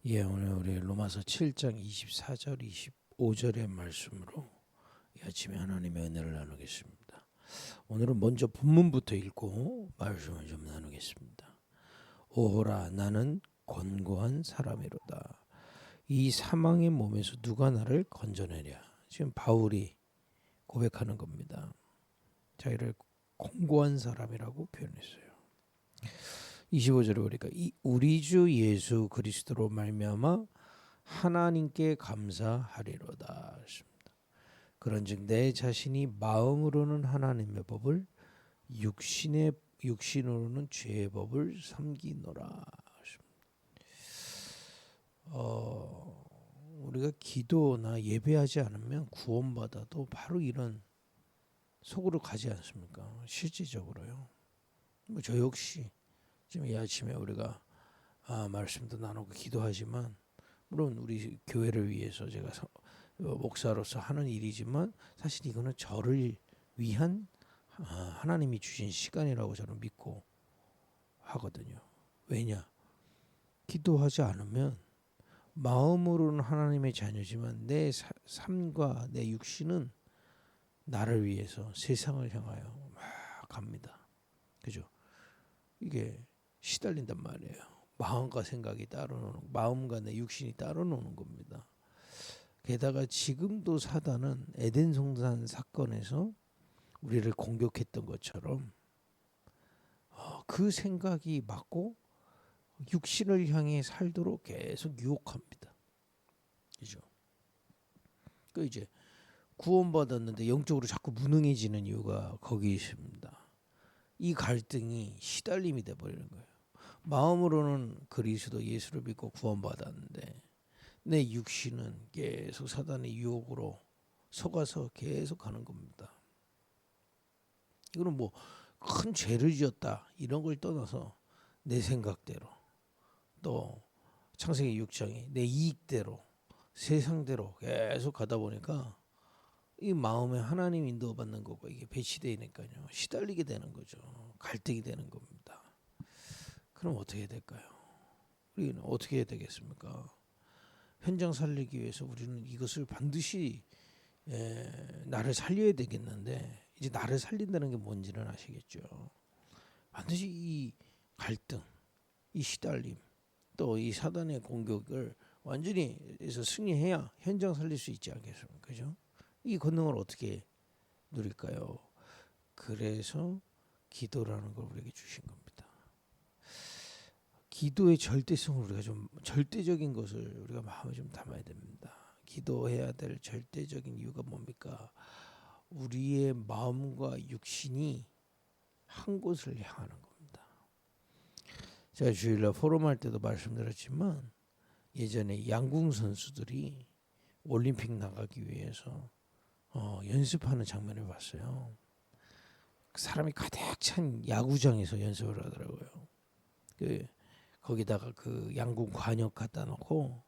예, 오늘 우리 로마서 7장 24절 25절의 말씀으로 이 아침에 하나님의 은혜를 나누겠습니다. 오늘은 먼저 본문부터 읽고 말씀을 좀 나누겠습니다. 오호라 나는 권고한 사람이로다. 이 사망의 몸에서 누가 나를 건져내랴. 지금 바울이 고백하는 겁니다. 자기를 권고한 사람이라고 표현했어요. 25절에 보니까 우리 주 예수 그리스도로 말미암아 하나님께 감사하리로다. 그런즉 내 자신이 마음으로는 하나님의 법을 육신으로는 죄의 법을 섬기노라. 우리가 기도나 예배하지 않으면 구원받아도 바로 이런 속으로 가지 않습니까? 실질적으로요. 저 역시 지금 이 아침에 우리가 말씀도 나누고 기도하지만 물론 우리 교회를 위해서 제가 목사로서 하는 일이지만 사실 이거는 저를 위한 하나님이 주신 시간이라고 저는 믿고 하거든요. 왜냐? 기도하지 않으면 마음으로는 하나님의 자녀지만 내 삶과 내 육신은 나를 위해서 세상을 향하여 막 갑니다. 그죠? 이게 시달린단 말이에요. 마음과 생각이 따로 노는, 마음과 내 육신이 따로 노는 겁니다. 게다가 지금도 사단은 에덴 동산 사건에서 우리를 공격했던 것처럼 그 생각이 맞고 육신을 향해 살도록 계속 유혹합니다. 그죠? 그 이제 구원받았는데 영적으로 자꾸 무능해지는 이유가 거기 있습니다. 이 갈등이 시달림이 돼 버리는 거예요. 마음으로는 그리스도 예수를 믿고 구원받았는데 내 육신은 계속 사단의 유혹으로 속아서 계속 가는 겁니다. 이거는 뭐 큰 죄를 지었다 이런 걸 떠나서 내 생각대로 또 창세기 6장에 내 이익대로 세상대로 계속 가다 보니까 이 마음에 하나님 인도받는 거고 이게 배치되니까요. 시달리게 되는 거죠. 갈등이 되는 겁니다. 그럼 어떻게 해야 될까요? 우리는 어떻게 해야 되겠습니까? 현장 살리기 위해서 우리는 이것을 반드시 나를 살려야 되겠는데 이제 나를 살린다는 게 뭔지는 아시겠죠? 반드시 이 갈등, 이 시달림, 또 이 사단의 공격을 완전히 해서 승리해야 현장 살릴 수 있지 않겠습니까? 그죠? 이 권능을 어떻게 누릴까요? 그래서 기도라는 걸 우리에게 주신 겁니다. 기도의 절대성을 우리가 좀 절대적인 것을 우리가 마음에 좀 담아야 됩니다. 기도해야 될 절대적인 이유가 뭡니까? 우리의 마음과 육신이 한 곳을 향하는 겁니다. 제가 주일날 포럼할 때도 말씀드렸지만 예전에 양궁 선수들이 올림픽 나가기 위해서 연습하는 장면을 봤어요. 사람이 가득 찬 야구장에서 연습을 하더라고요. 거기다가 그 양궁 관역 갖다 놓고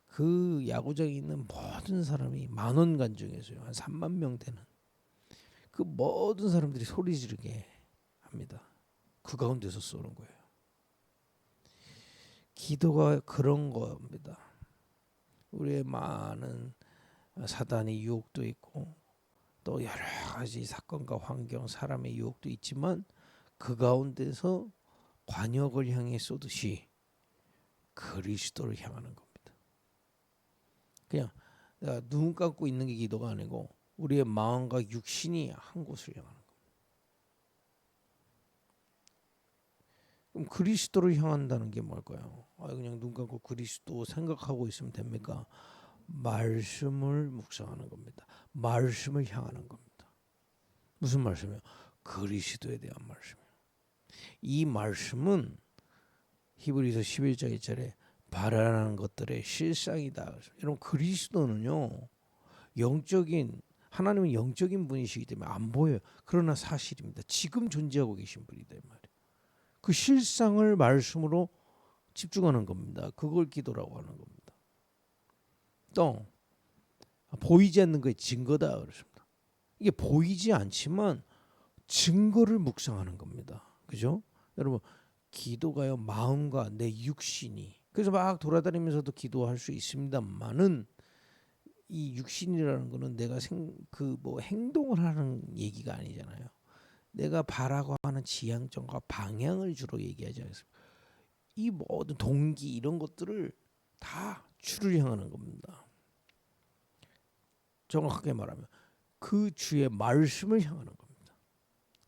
그 야구장에 있는 모든 사람이 10,000원 관중에서요. 한 3만 명 되는 그 모든 사람들이 소리 지르게 합니다. 그 가운데서 쏘는 거예요. 기도가 그런 겁니다. 우리의 많은 사단의 유혹도 있고 또 여러 가지 사건과 환경, 사람의 유혹도 있지만 그 가운데서 관역을 향해 쏘듯이 그리스도를 향하는 겁니다. 그냥 눈 감고 있는 게 기도가 아니고 우리의 마음과 육신이 한 곳을 향하는 겁니다. 그럼 그리스도를 향한다는 게 뭘까요? 그냥 눈 감고 그리스도 생각하고 있으면 됩니까? 말씀을 묵상하는 겁니다. 말씀을 향하는 겁니다. 무슨 말씀이요? 그리스도에 대한 말씀이요. 이 말씀은 히브리서 11장 1절에 바라는 것들의 실상이다. 여러분 그리스도는요 영적인 하나님은 영적인 분이시기 때문에 안 보여요. 그러나 사실입니다. 지금 존재하고 계신 분이다 이 말이에요. 그 실상을 말씀으로 집중하는 겁니다. 그걸 기도라고 하는 겁니다. 또 보이지 않는 것의 증거다 그렇습니다. 이게 보이지 않지만 증거를 묵상하는 겁니다. 그죠? 여러분 기도가요 마음과 내 육신이 그래서 막 돌아다니면서도 기도할 수 있습니다만은 이 육신이라는 거는 내가 뭐 행동을 하는 얘기가 아니잖아요. 내가 바라고 하는 지향점과 방향을 주로 얘기하지 않습니까? 이 모든 동기 이런 것들을 다 주를 향하는 겁니다. 정확하게 말하면 그 주의 말씀을 향하는 겁니다.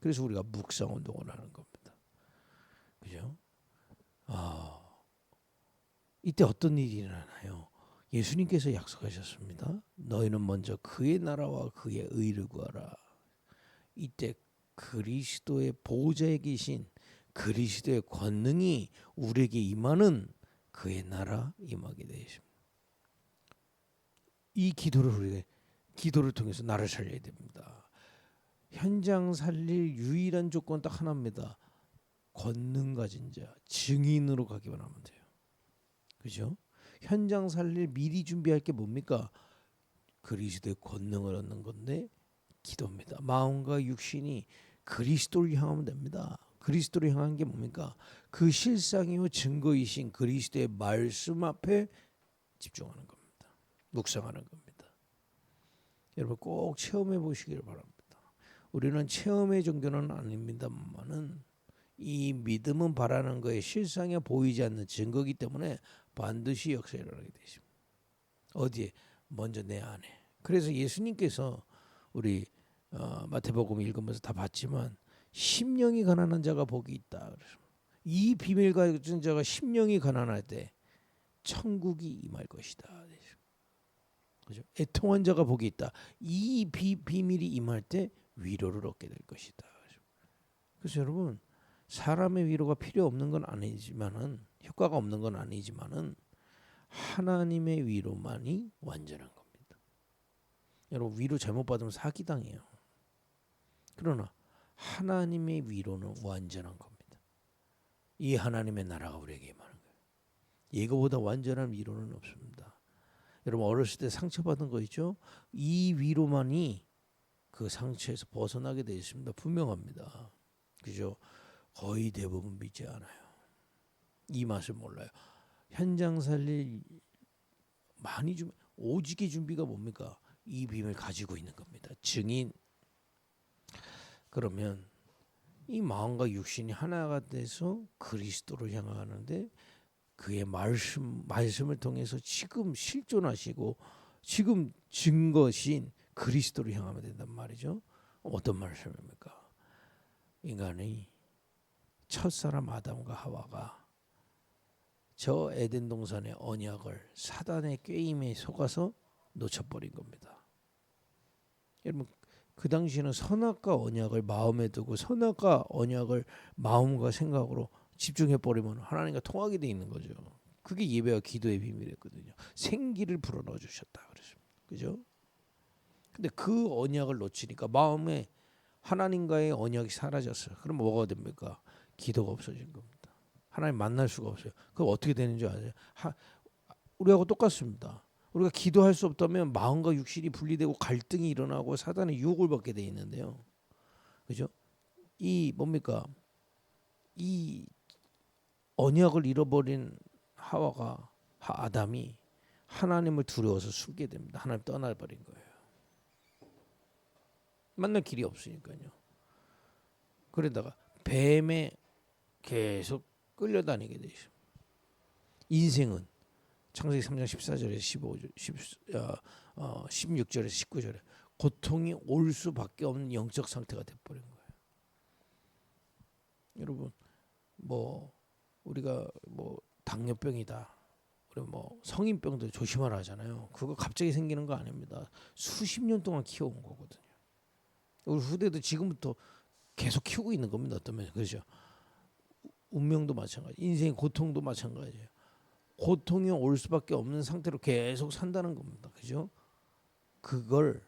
그래서 우리가 묵상 운동을 하는 겁니다. 그죠? 이때 어떤 일이 일어나요? 예수님께서 약속하셨습니다. 너희는 먼저 그의 나라와 그의 의를 구하라. 이때 그리스도의 보호자에 계신 그리스도의 권능이 우리에게 임하는 그의 나라 임하게 되십니다. 이 기도를 통해서 나를 살려야 됩니다. 현장 살릴 유일한 조건 딱 하나입니다. 권능 가진 자, 증인으로 가기만 하면 돼요. 그죠? 현장 살릴 미리 준비할 게 뭡니까? 그리스도의 권능을 얻는 건데 기도입니다. 마음과 육신이 그리스도를 향하면 됩니다. 그리스도를 향한 게 뭡니까? 그 실상이요 증거이신 그리스도의 말씀 앞에 집중하는 겁니다. 묵상하는 겁니다. 여러분 꼭 체험해 보시길 바랍니다. 우리는 체험의 종교는 아닙니다만은 이 믿음은 바라는 것의 실상에 보이지 않는 증거이기 때문에 반드시 역사에 일어나게 되십니다. 어디에? 먼저 내 안에. 그래서 예수님께서 우리 마태복음 읽으면서 다 봤지만 심령이 가난한 자가 복이 있다. 이 비밀 가진 자가 심령이 가난할 때 천국이 임할 것이다. 그죠? 애통한 자가 복이 있다. 이 비밀이 임할 때 위로를 얻게 될 것이다. 그래서 여러분 사람의 위로가 필요 없는 건 아니지만은 효과가 없는 건 아니지만은 하나님의 위로만이 완전한 겁니다. 여러분 위로 잘못 받으면 사기당해요. 그러나 하나님의 위로는 완전한 겁니다. 이 하나님의 나라가 우리에게 임하는 거예요. 이거보다 완전한 위로는 없습니다. 여러분 어렸을 때 상처받은 거 있죠? 이 위로만이 그 상처에서 벗어나게 되어 있습니다. 분명합니다. 그죠? 거의 대부분 믿지 않아요. 이 맛을 몰라요. 현장 살릴 많이 오직의 준비가 뭡니까? 이 비밀을 가지고 있는 겁니다. 증인. 그러면 이 마음과 육신이 하나가 돼서 그리스도를 향하는데 그의 말씀을 통해서 지금 실존하시고 지금 증거신 그리스도를 향하면 된단 말이죠. 어떤 말씀입니까? 인간의 첫사람 아담과 하와가 저 에덴 동산의 언약을 사단의 꾀임에 속아서 놓쳐버린 겁니다. 여러분 그 당시에는 선악과 언약을 마음에 두고 선악과 언약을 마음과 생각으로 집중해버리면 하나님과 통하게 돼 있는 거죠. 그게 예배와 기도의 비밀이었거든요. 생기를 불어넣어 주셨다 그랬습니다. 그죠? 근데 그 언약을 놓치니까 마음에 하나님과의 언약이 사라졌어요. 그럼 뭐가 됩니까? 기도가 없어진 겁니다. 하나님 만날 수가 없어요. 그럼 어떻게 되는 줄 아세요? 우리하고 똑같습니다. 우리가 기도할 수 없다면 마음과 육신이 분리되고 갈등이 일어나고 사단의 유혹을 받게 돼 있는데요. 그죠? 이 뭡니까? 이 언약을 잃어버린 아담이 하나님을 두려워서 숨게 됩니다. 하나님 떠나버린 거예요. 만날 길이 없으니까요. 그러다가 뱀에 계속 끌려다니게 되죠. 인생은 창세기 3장 14절에서 16절에서 19절에 고통이 올 수밖에 없는 영적 상태가 돼버린 거예요. 여러분 우리가 당뇨병이다. 우리 성인병도 조심하라 하잖아요. 그거 갑자기 생기는 거 아닙니다. 수십 년 동안 키워온 거거든요. 우리 후대도 지금부터 계속 키우고 있는 겁니다. 어떤 면에서 그렇죠. 운명도 마찬가지, 인생의 고통도 마찬가지예요. 고통이 올 수밖에 없는 상태로 계속 산다는 겁니다. 그죠? 그걸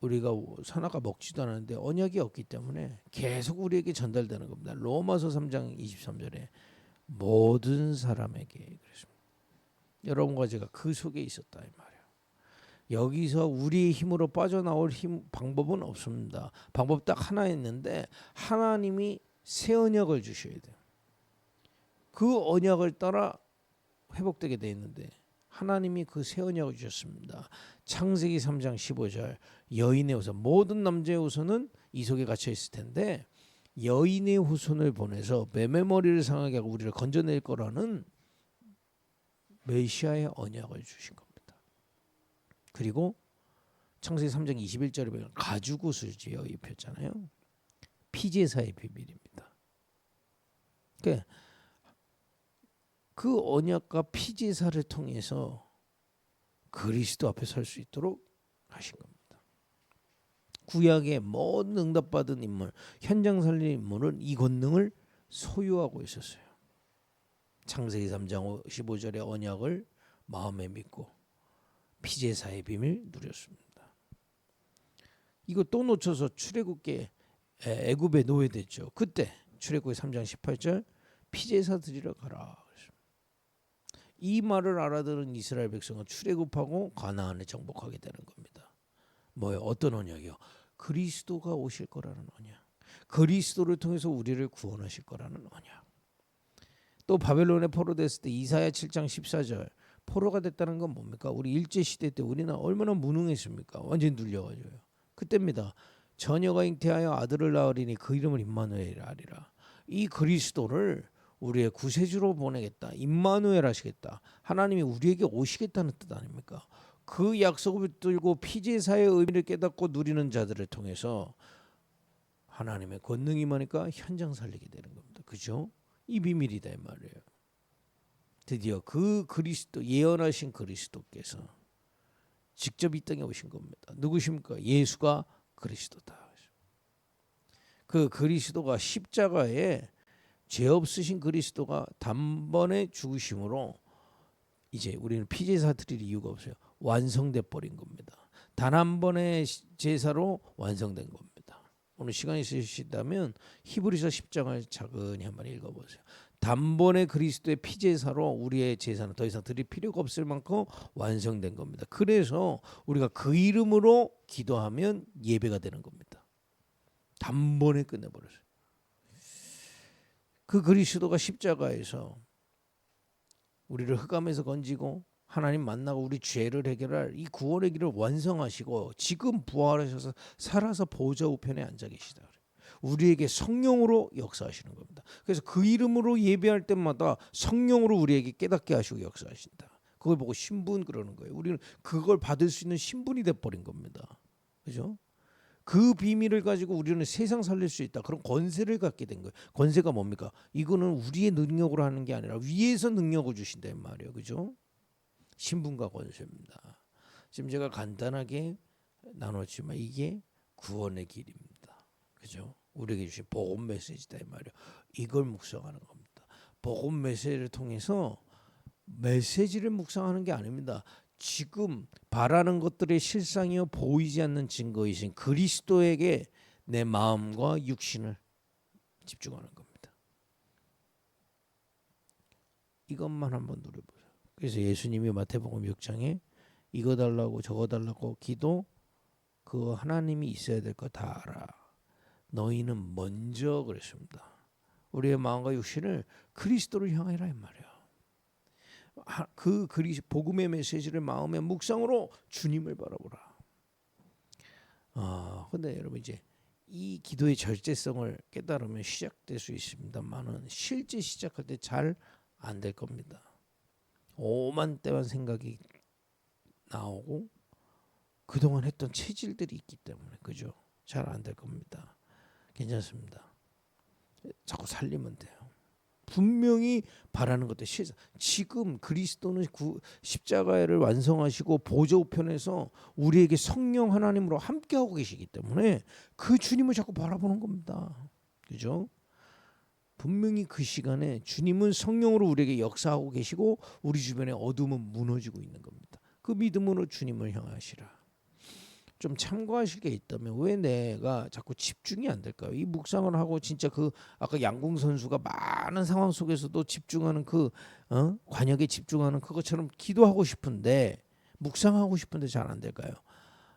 우리가 선악과 먹지도 않았는데 언약이 없기 때문에 계속 우리에게 전달되는 겁니다. 로마서 3장 23절에 모든 사람에게 그랬습니다. 여러분과 제가 그 속에 있었다 이 말이에요. 여기서 우리의 힘으로 빠져나올 방법은 없습니다. 방법 딱 하나 있는데 하나님이 새 언약을 주셔야 돼요. 그 언약을 따라 회복되게 돼 있는데 하나님이 그 새 언약을 주셨습니다. 창세기 3장 15절 여인의 후손 모든 남자의 후손은 이 속에 갇혀 있을 텐데 여인의 후손을 보내서 매매머리를 상하게 하고 우리를 건져낼 거라는 메시아의 언약을 주신 겁니다. 그리고 창세기 3장 21절에 보면 가죽옷을 지어 입혔잖아요. 피제사의 비밀입니다. 그러니까 그 언약과 피제사를 통해서 그리스도 앞에 설 수 있도록 하신 겁니다. 구약의 모든 응답받은 인물, 현장 살린 인물은 이 권능을 소유하고 있었어요. 창세기 3장 15절의 언약을 마음에 믿고 피제사의 비밀 누렸습니다. 이거 또 놓쳐서 출애굽계 애굽에 노예됐죠. 그때 출애굽기 3장 18절 피제사 드리러 가라. 이 말을 알아들은 이스라엘 백성은 출애굽하고 가나안에 정복하게 되는 겁니다. 뭐요? 어떤 언약이요? 그리스도가 오실 거라는 언약. 그리스도를 통해서 우리를 구원하실 거라는 언약. 또 바벨론에 포로됐을 때 이사야 7장 14절 포로가 됐다는 건 뭡니까? 우리 일제시대 때 우리는 얼마나 무능했습니까? 완전히 눌려가지고요. 그때입니다. 처녀가 잉태하여 아들을 낳으리니 그 이름을 임마누엘이라 하리라. 이 그리스도를 우리의 구세주로 보내겠다. 임마누엘 하시겠다. 하나님이 우리에게 오시겠다는 뜻 아닙니까? 그 약속을 붙들고 피제사의 의미를 깨닫고 누리는 자들을 통해서 하나님의 권능이 임하니까 현장 살리게 되는 겁니다. 그죠? 이 비밀이다 이 말이에요. 드디어 그 그리스도 예언하신 그리스도께서 직접 이 땅에 오신 겁니다. 누구십니까? 예수가 그리스도다. 그 그리스도가 십자가에 죄 없으신 그리스도가 단번에 죽으심으로 이제 우리는 피제사 드릴 이유가 없어요. 완성돼 버린 겁니다. 단 한 번의 제사로 완성된 겁니다. 오늘 시간 있으시다면 히브리서 10장을 차근히 한번 읽어보세요. 단번에 그리스도의 피제사로 우리의 제사는 더 이상 드릴 필요가 없을 만큼 완성된 겁니다. 그래서 우리가 그 이름으로 기도하면 예배가 되는 겁니다. 단번에 끝내버렸어요. 그 그리스도가 십자가에서 우리를 흑암에서 건지고 하나님 만나고 우리 죄를 해결할 이 구원의 길을 완성하시고 지금 부활하셔서 살아서 보좌 우편에 앉아 계시다. 우리에게 성령으로 역사하시는 겁니다. 그래서 그 이름으로 예배할 때마다 성령으로 우리에게 깨닫게 하시고 역사하신다. 그걸 보고 신분 그러는 거예요. 우리는 그걸 받을 수 있는 신분이 돼버린 겁니다. 그죠? 그 비밀을 가지고 우리는 세상 살릴 수 있다. 그런 권세를 갖게 된 거예요. 권세가 뭡니까? 이거는 우리의 능력으로 하는 게 아니라 위에서 능력을 주신다 이 말이에요. 그죠? 신분과 권세입니다. 지금 제가 간단하게 나눴지만 이게 구원의 길입니다. 그죠? 우리에게 주신 복음 메시지다 이 말이에요. 이걸 묵상하는 겁니다. 복음 메시지를 통해서 메시지를 묵상하는 게 아닙니다. 지금 바라는 것들의 실상이요 보이지 않는 증거이신 그리스도에게 내 마음과 육신을 집중하는 겁니다. 이것만 한번 누려보세요. 그래서 예수님이 마태복음 6장에 이거 달라고 저거 달라고 기도 그거 하나님이 있어야 될 거 다 알아. 너희는 먼저 그랬습니다. 우리의 마음과 육신을 그리스도를 향하라 이 말이에요. 그 복음의 메시지를 마음의 묵상으로 주님을 바라보라. 근데 여러분 이제 이 기도의 절제성을 깨달으면 시작될 수 있습니다만은 실제 시작할 때 잘 안 될 겁니다. 오만 때만 생각이 나오고 그동안 했던 체질들이 있기 때문에 그죠? 잘 안 될 겁니다. 괜찮습니다. 자꾸 살리면 돼요. 분명히 바라는 것도 실상. 지금 그리스도는 십자가를 완성하시고 보좌 우편에서 우리에게 성령 하나님으로 함께하고 계시기 때문에 그 주님을 자꾸 바라보는 겁니다. 그죠? 분명히 그 시간에 주님은 성령으로 우리에게 역사하고 계시고 우리 주변에 어둠은 무너지고 있는 겁니다. 그 믿음으로 주님을 향하시라. 좀 참고하실 게 있다면 왜 내가 자꾸 집중이 안 될까요? 이 묵상을 하고 진짜 그 아까 양궁 선수가 많은 상황 속에서도 집중하는 그 관역에 집중하는 그것처럼 기도하고 싶은데 묵상하고 싶은데 잘 안 될까요?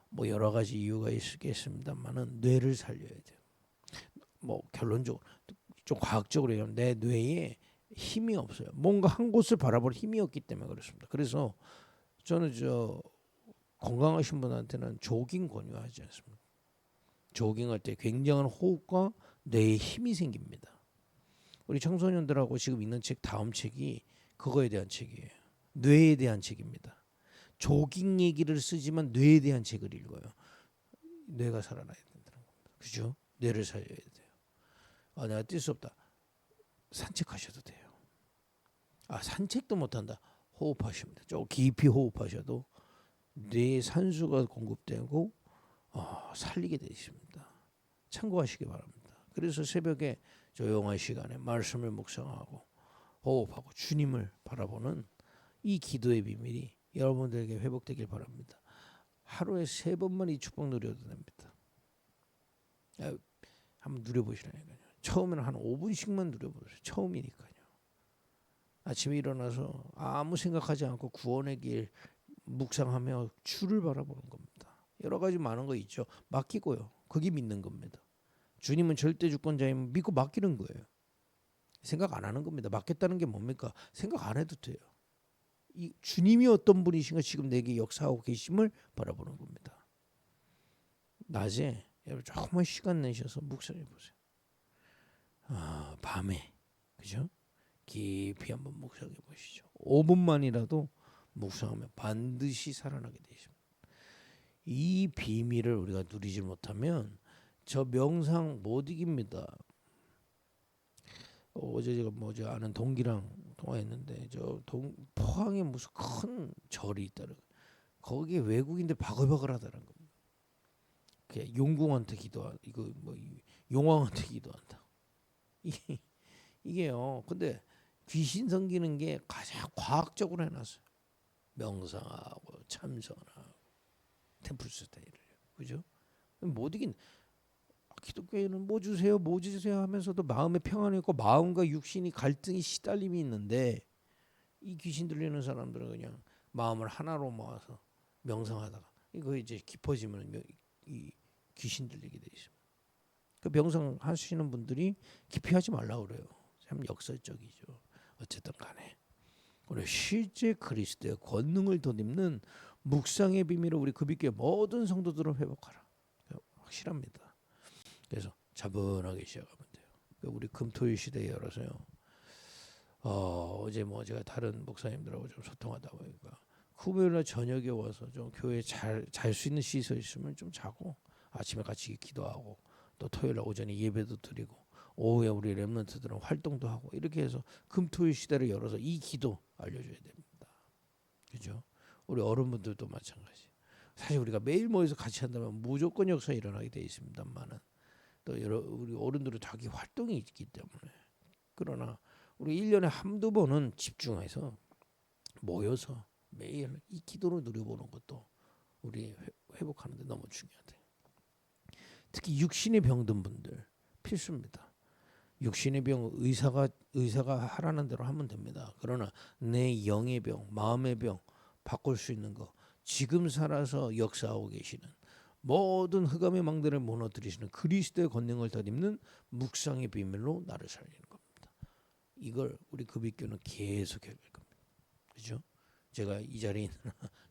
뭐 여러 가지 이유가 있겠습니다만은 뇌를 살려야 돼요. 뭐 결론적으로 좀 과학적으로 얘기하면 내 뇌에 힘이 없어요. 뭔가 한 곳을 바라볼 힘이 없기 때문에 그렇습니다. 그래서 저는 건강하신 분한테는 조깅 권유하지 않습니다. 조깅할 때 굉장한 호흡과 뇌에 힘이 생깁니다. 우리 청소년들하고 지금 읽는 책 다음 책이 그거에 대한 책이에요. 뇌에 대한 책입니다. 조깅 얘기를 쓰지만 뇌에 대한 책을 읽어요. 뇌가 살아나야 된다는 겁니다. 그죠? 뇌를 살려야 돼요. 내가 뛸 수 없다. 산책하셔도 돼요. 산책도 못한다. 호흡하시면 돼요. 좀 깊이 호흡하셔도 뇌에 산소가 공급되고 살리게 되십니다. 참고하시기 바랍니다. 그래서 새벽에 조용한 시간에 말씀을 묵상하고 호흡하고 주님을 바라보는 이 기도의 비밀이 여러분들에게 회복되길 바랍니다. 하루에 3번만 이 축복 누려도 됩니다. 한번 누려보시라니까요. 처음에는 한 5분씩만 누려보세요. 처음이니까요. 아침에 일어나서 아무 생각하지 않고 구원의 길 묵상하며 주를 바라보는 겁니다. 여러 가지 많은 거 있죠. 맡기고요. 그게 믿는 겁니다. 주님은 절대 주권자임을 믿고 맡기는 거예요. 생각 안 하는 겁니다. 맡겼다는 게 뭡니까? 생각 안 해도 돼요. 이 주님이 어떤 분이신가 지금 내게 역사하고 계심을 바라보는 겁니다. 낮에 여러분 조금만 시간 내셔서 묵상해 보세요. 밤에 그죠? 깊이 한번 묵상해 보시죠. 5분만이라도 묵상하면 반드시 살아나게 되십니다. 이 비밀을 우리가 누리지 못하면 저 명상 못 이깁니다. 어제 제가 아는 동기랑 통화했는데 포항에 무슨 큰 절이 있다는 거기에 외국인들 바글바글 하다는 겁니다. 용궁한테 용왕한테 기도한다. 이게요. 근데 귀신 섬기는 게 가장 과학적으로 해놨어요. 명상하고 참선하고 템플 스테이를 그죠? 못 이긴 기독교에는 뭐 주세요 하면서도 마음의 평안이 있고 마음과 육신이 갈등이 시달림이 있는데 이 귀신 들리는 사람들은 그냥 마음을 하나로 모아서 명상하다가 이거 이제 깊어지면 이 귀신 들리게 돼 있습니다. 그 명상 하시는 분들이 깊이 하지 말라 그래요. 참 역설적이죠. 어쨌든 간에 우리 실제 그리스도의 권능을 덧입는 묵상의 비밀을 우리 급있게 모든 성도들은 회복하라. 확실합니다. 그래서 차분하게 시작하면 돼요. 우리 금토일 시대에 열어서요. 어제 제가 다른 목사님들하고 좀 소통하다 보니까 금요일날 저녁에 와서 좀 교회 잘 수 있는 시설 있으면 좀 자고 아침에 같이 기도하고 또 토요일날 오전에 예배도 드리고 오후에 우리 렘넌트들은 활동도 하고 이렇게 해서 금토일 시대를 열어서 이 기도 알려줘야 됩니다. 그죠? 우리 어른분들도 마찬가지. 사실 우리가 매일 모여서 같이 한다면 무조건 역사 일어나게 돼 있습니다만은 또 우리 어른들은 자기 활동이 있기 때문에 그러나 우리 1년에 한두 번은 집중해서 모여서 매일 이 기도를 누려보는 것도 우리 회복하는 데 너무 중요하대요. 특히 육신의 병든 분들 필수입니다. 육신의 병 의사가 하라는 대로 하면 됩니다. 그러나 내 영의 병, 마음의 병 바꿀 수 있는 거 지금 살아서 역사하고 계시는 모든 흑암의 망대를 무너뜨리시는 그리스도의 권능을 덧입는 묵상의 비밀로 나를 살리는 겁니다. 이걸 우리 급입교는 계속 해갈 겁니다. 그렇죠? 제가 이 자리에 있는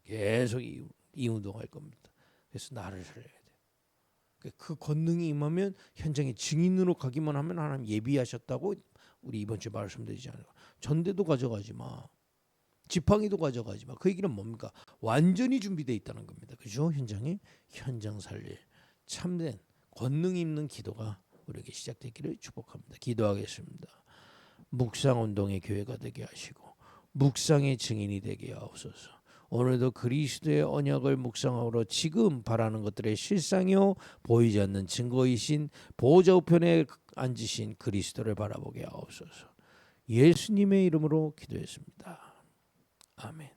계속 이 운동할 겁니다. 그래서 나를 살려야 돼요. 그 권능이 임하면 현장에 증인으로 가기만 하면 하나님 예비하셨다고 우리 이번 주에 말씀드리지 않아요. 전대도 가져가지 마. 지팡이도 가져가지 마. 그 얘기는 뭡니까? 완전히 준비되어 있다는 겁니다. 그죠? 현장 살릴 참된 권능 있는 기도가 우리에게 시작되기를 축복합니다. 기도하겠습니다. 묵상 운동의 교회가 되게 하시고 묵상의 증인이 되게 하옵소서. 오늘도 그리스도의 언약을 묵상하러 지금 바라는 것들의 실상이요 보이지 않는 증거이신 보좌 우편에 앉으신 그리스도를 바라보게 하옵소서. 예수님의 이름으로 기도했습니다. 아멘.